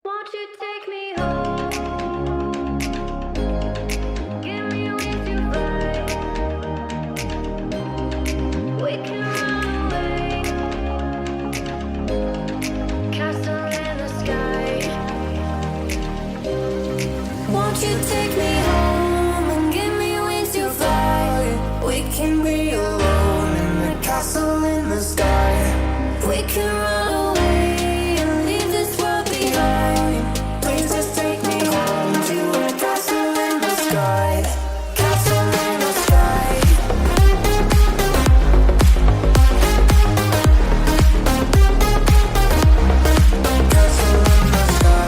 Won't you take me home? Give me wings to fly. We can run away. Castle in the sky. Won't you take me home and give me wings to fly? We can be alone in the castle in the sky. We can run away and leave this world behind. Please just take me home to a castle in the sky. Castle in the sky. Castle in the sky.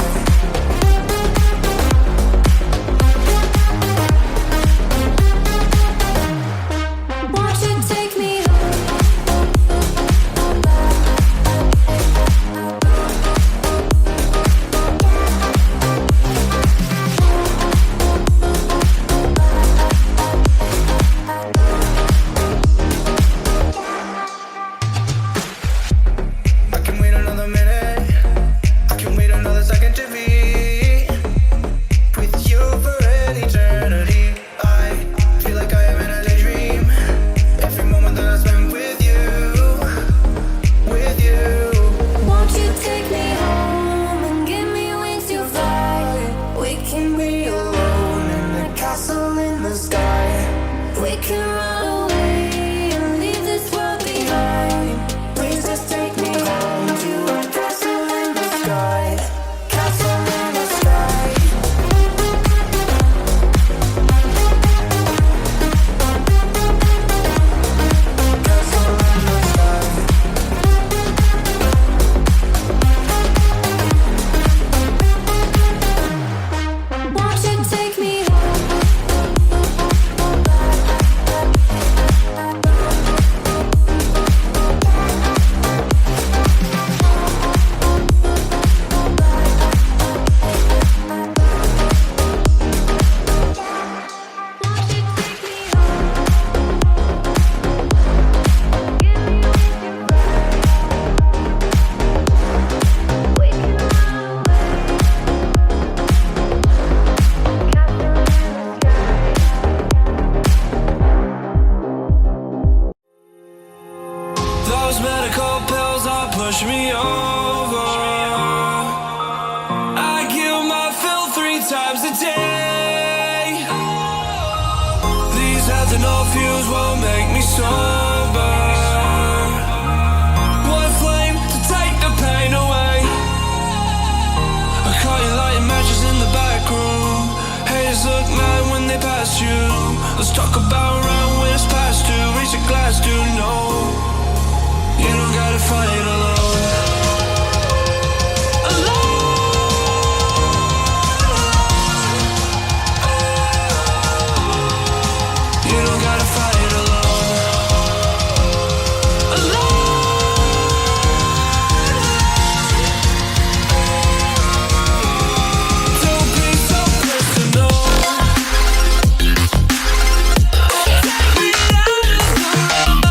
Won't you take me I can wait another minute. I can wait another second to be with you for an eternity. I feel like I am in a daydream. Every moment that I spend with you, with you. Won't you take me home and give me wings to fly? We can be alone in the castle in the sky. We can run away and leave this world behind. Please just take me home to a castle in the sky. Castle in the sky. Castle in the sky. Won't you take me Those medical pills all push me over. I kill my fill 3 times a day. These ethanol fumes won't make me sober. One flame to take the pain away. I caught you lighting matches in the back room. Haters look mad when they pass you. Let's talk about around when it's past due. Reach a glass to know you don't gotta fight alone. You don't gotta fight alone. Don't be so personal. Take me out of the road.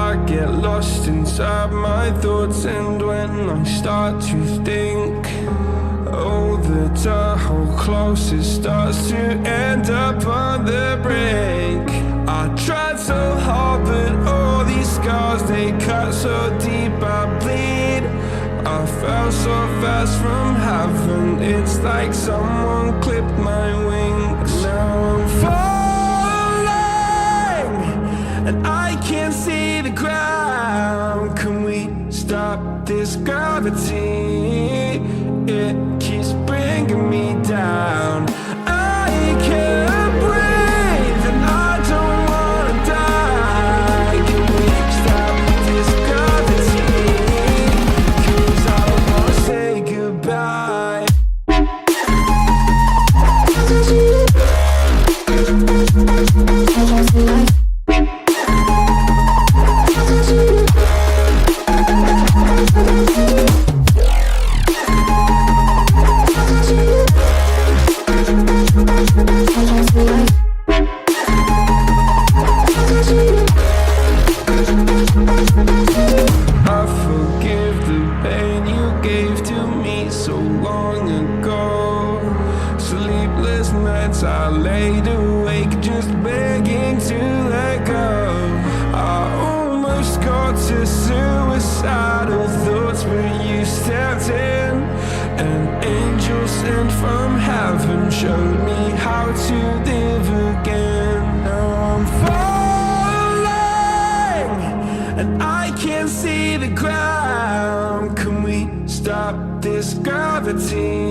I get lost inside my thoughts, and when I start to think, oh, the Tahoe closest starts to end up on the brink. I tried so hard, but all these scars, they cut so deep, I bleed. I fell so fast from heaven, it's like someone clipped my wings. Now I'm falling, and I can't see the ground. Can we stop this gravity? It keeps bringing me down. I can't breathe, and I don't wanna die. Can we stop this gravity? 'Cause I don't wanna say goodbye. I forgive the pain you gave to me so long ago. Sleepless nights I laid awake just begging to let go. I almost got to suicidal thoughts, but you stepped in. An angel sent from heaven showed me how to live again. Now I'm falling, and I can't see the ground. Can we stop this gravity?